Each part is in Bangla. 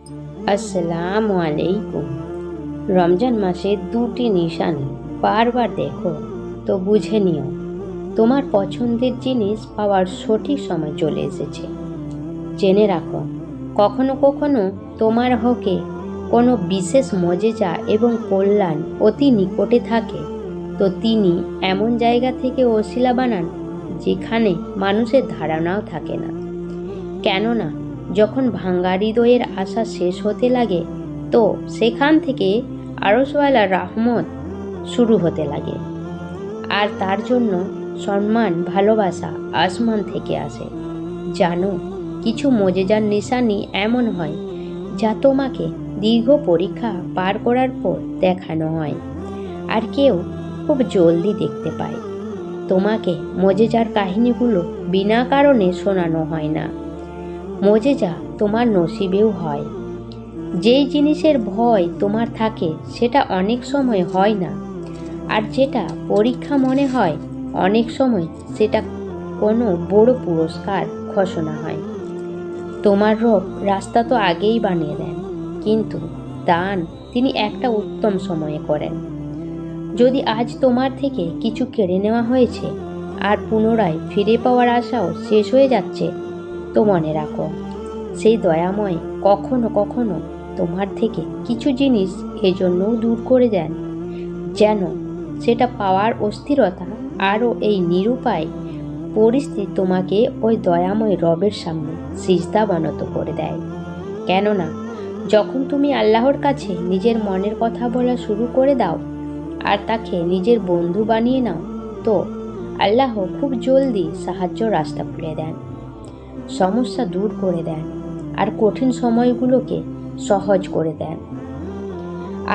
আসসালামু আলাইকুম। রমজান মাসে দুটি নিশানি বারবার দেখো তো বুঝে নিও তোমার পছন্দের জিনিস পাওয়ার সঠিক সময় চলে এসেছে। জেনে রাখো, কখনো কখনো তোমার হকে কোনো বিশেষ মজেজা এবং কল্যাণ অতি নিকটে থাকে, তো তিনি এমন জায়গা থেকে ওসিলা বানান যেখানে মানুষের ধারণাও থাকে না। কেননা যখন ভাঙ্গা হৃদয়ের আশা শেষ হতে লাগে, তো সেখান থেকে আরশওয়ালা রাহমত শুরু হতে লাগে। আর তার জন্য সম্মান ভালোবাসা আসমান থেকে আসে। জানো, কিছু মজেজার নিশানি এমন হয় যা তোমাকে দীর্ঘ পরীক্ষা পার করার পর দেখানো হয়, আর কেউ খুব জলদি দেখতে পায়। তোমাকে মজেজার কাহিনীগুলো বিনা কারণে শোনানো হয় না। মজেজা তোমার নসিবেও হয়। যেই জিনিসের ভয় তোমার থাকে সেটা অনেক সময় হয় না, আর যেটা পরীক্ষা মনে হয় অনেক সময় সেটা কোনো বড় পুরস্কার ঘোষণা হয়। তোমার রব রাস্তা তো আগেই বানিয়ে দেন, কিন্তু দান তিনি একটা উত্তম সময়ে করেন। যদি আজ তোমার থেকে কিছু কেড়ে নেওয়া হয়েছে আর পুনরায় ফিরে পাওয়ার আশাও শেষ হয়ে যাচ্ছে, তো মনে রাখো, সেই দয়াময় কখনো কখনো তোমার থেকে কিছু জিনিস এজন্যও দূর করে দেন যেন সেটা পাওয়ার অস্থিরতা আরও এই নিরুপায় পরিস্থিতি তোমাকে ওই দয়াময় রবের সামনে সিজদা বানত করে দেয়। কেননা যখন তুমি আল্লাহর কাছে নিজের মনের কথা বলা শুরু করে দাও আর তাকে নিজের বন্ধু বানিয়ে নাও, তো আল্লাহ খুব জলদি সাহায্য রাস্তা খুলে দেন, সমস্যা দূর করে দেন, আর কঠিন সময়গুলোকে সহজ করে দেন।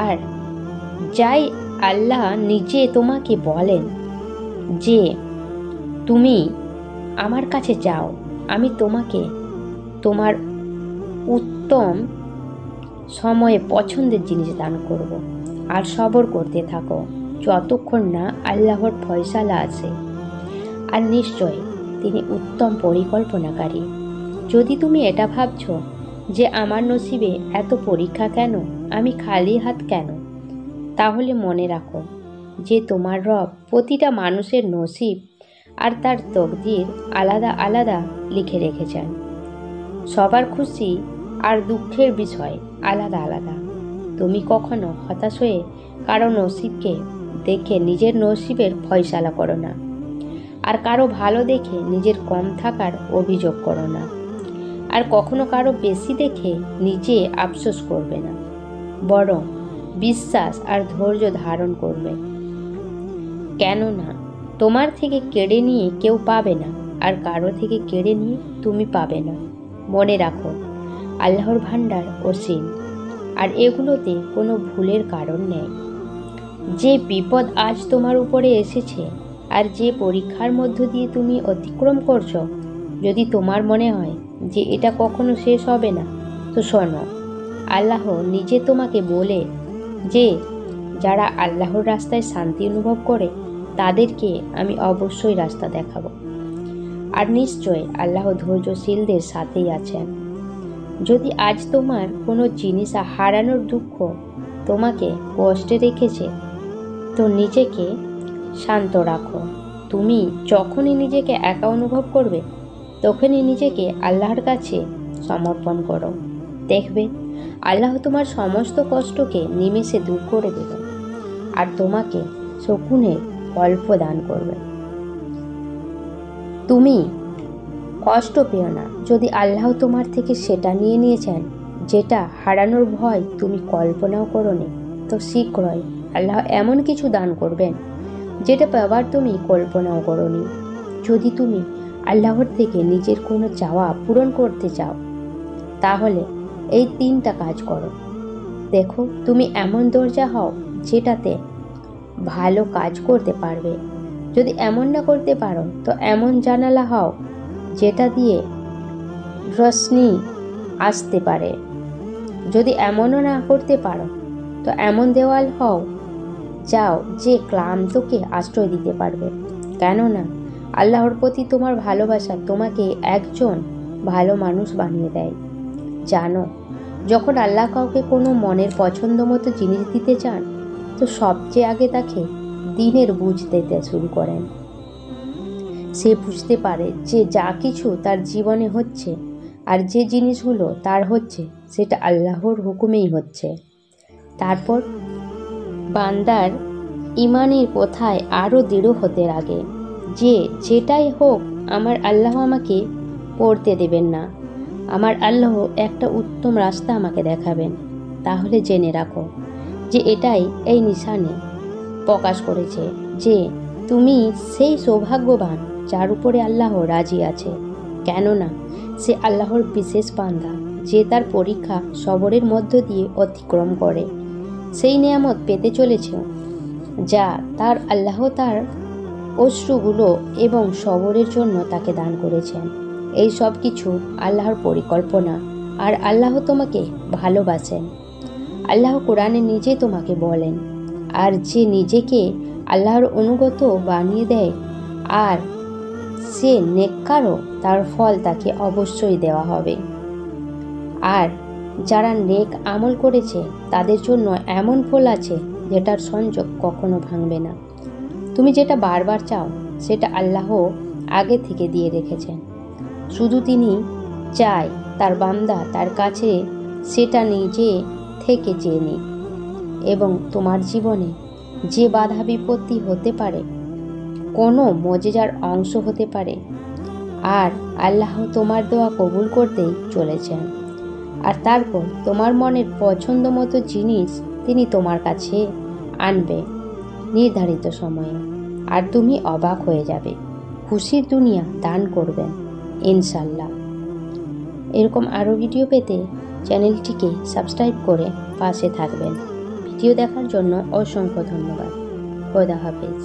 আর যাই আল্লাহ নিজে তোমাকে বলেন যে তুমি আমার কাছে যাও, আমি তোমাকে তোমার উত্তম সময়ে পছন্দের জিনিস দান করব, আর সবর করতে থাকো যতক্ষণ না আল্লাহর ফয়সালা আসে। আর নিশ্চয় তিনি উত্তম পরিকল্পনাকারী। যদি তুমি এটা ভাবছো যে আমার নসিবে এত পরীক্ষা কেন, আমি খালি হাত কেন, তাহলে মনে রাখো যে তোমার রব প্রতিটা মানুষের নসিব আর তার তকদির আলাদা আলাদা লিখে রেখেছেন। সবার খুশি আর দুঃখের বিষয় আলাদা আলাদা। তুমি কখনো হতাশ হয়ে কারো নসিবকে দেখে নিজের নসিবের ফয়সালা করো না, আর কারো ভালো দেখে নিজের কম থাকার অভিযোগ করো না, আর কখনো কারো বেশি দেখে নিজে আফসোস করবে না, বরং বিশ্বাস আর ধৈর্য ধারণ করবে। কেননা তোমার থেকে কেড়ে নিয়ে কেউ পাবে না, আর কারো থেকে কেড়ে নিয়ে তুমি পাবে না। মনে রাখো, আল্লাহর ভাণ্ডার অসীম, আর এগুলোতে কোনো ভুলের কারণ নেই। যে বিপদ আজ তোমার উপরে এসেছে আর যে পরীক্ষার মধ্য দিয়ে তুমি অতিক্রম করছো, যদি তোমার মনে হয় যে এটা কখনো শেষ হবে না, তো শোনো, আল্লাহ নিজে তোমাকে বলে যে যারা আল্লাহর রাস্তায় শান্তি অনুভব করে তাদেরকে আমি অবশ্যই রাস্তা দেখাবো। আর নিশ্চয় আল্লাহ ধৈর্যশীলদের সাথেই আছেন। যদি আজ তোমার কোনো জিনিস হারানোর দুঃখ তোমাকে কষ্টে রেখেছে, তো নিজেকে শান্ত রাখো। তুমি যখনই নিজেকে একা অনুভব করবে, তখনই নিজেকে আল্লাহর কাছে সমর্পণ করো। দেখবে আল্লাহ তোমার সমস্ত কষ্টকে নিমেষে দূর করে দেবে, আর তোমাকে সুকুনের গল্প দান করবে। তুমি কষ্ট পেও না যদি আল্লাহ তোমার থেকে সেটা নিয়ে নিয়েছেন যেটা হারানোর ভয় তুমি কল্পনাও করোনি, তো শীঘ্রই আল্লাহ এমন কিছু দান করবেন যেটা পাবার তুমি কল্পনাও করোনি। যদি তুমি আল্লাহর থেকে নিজের কোনো চাওয়া পূরণ করতে চাও, তাহলে এই 3টা কাজ করো। দেখো, তুমি এমন দরজা হও যেটাতে ভালো কাজ করতে পারবে। যদি এমন না করতে পারো, তো এমন জানালা হও যেটা দিয়ে রোশনি আসতে পারে। যদি এমনও না করতে পারো, তো এমন দেওয়াল হও যাও যে ক্লান্তকে আশ্রয় দিতে পারবে। কেননা আল্লাহর প্রতি তোমার ভালোবাসা তোমাকে একজন ভালো মানুষ বানিয়ে দেয়। জানো, যখন আল্লাহ কাউকে কোনো মনের পছন্দ মতো জিনিস দিতে চান, তো সবচেয়ে আগে তাকে দিনের বুঝ দিতে শুরু করেন। সে বুঝতে পারে যে যা কিছু তার জীবনে হচ্ছে আর যে জিনিসগুলো তার হচ্ছে, সেটা আল্লাহর হুকুমেই হচ্ছে। তারপর বান্দার ইমানের কথায় আরও দৃঢ় হতে লাগে যে যেটাই হোক, আমার আল্লাহ আমাকে পড়তে দেবেন না, আমার আল্লাহ একটা উত্তম রাস্তা আমাকে দেখাবেন। তাহলে জেনে রাখো যে এটাই এই নিশানে প্রকাশ করেছে যে তুমি সেই সৌভাগ্যবান যার উপরে আল্লাহ রাজি আছে। কেননা সে আল্লাহর বিশেষ বান্দা, যে তার পরীক্ষা সবরের মধ্য দিয়ে অতিক্রম করে সেই নিয়ামত পেতে চলেছে যা তার আল্লাহ তার অশ্রুগুলো এবং সবরের জন্য তাকে দান করেছেন। এই সব কিছু আল্লাহর পরিকল্পনা, আর আল্লাহ তোমাকে ভালোবাসেন। আল্লাহ কোরআনে নিজে তোমাকে বলেন, আর যে নিজেকে আল্লাহর অনুগত বানিয়ে দেয় আর সে নেককারও, তার ফল তাকে অবশ্যই দেওয়া হবে। আর যারা নেক আমল করেছে তাদের জন্য এমন ফল আছে যেটার সংযোগ কখনো ভাঙবে না। তুমি যেটা বারবার চাও সেটা আল্লাহ আগে থেকে দিয়ে রেখেছেন। শুধু তিনি চায় তার বান্দা তার কাছে সেটা নিজে থেকে চেয়ে নিক। এবং তোমার জীবনে যে বাধা বিপত্তি হতে পারে কোনো মজেজার অংশ হতে পারে, আর আল্লাহ তোমার দোয়া কবুল করতেই চলেছেন। আর তারপর তোমার মনের পছন্দ মতো জিনিস তিনি তোমার কাছে আনবে নির্ধারিত সময়ে, আর তুমি অবাক হয়ে যাবে, খুশির দুনিয়া দান করবেন ইনশাল্লাহ। এরকম আরও ভিডিও পেতে চ্যানেলটিকে সাবস্ক্রাইব করে পাশে থাকবেন। ভিডিও দেখার জন্য অসংখ্য ধন্যবাদ। খোদা হাফেজ।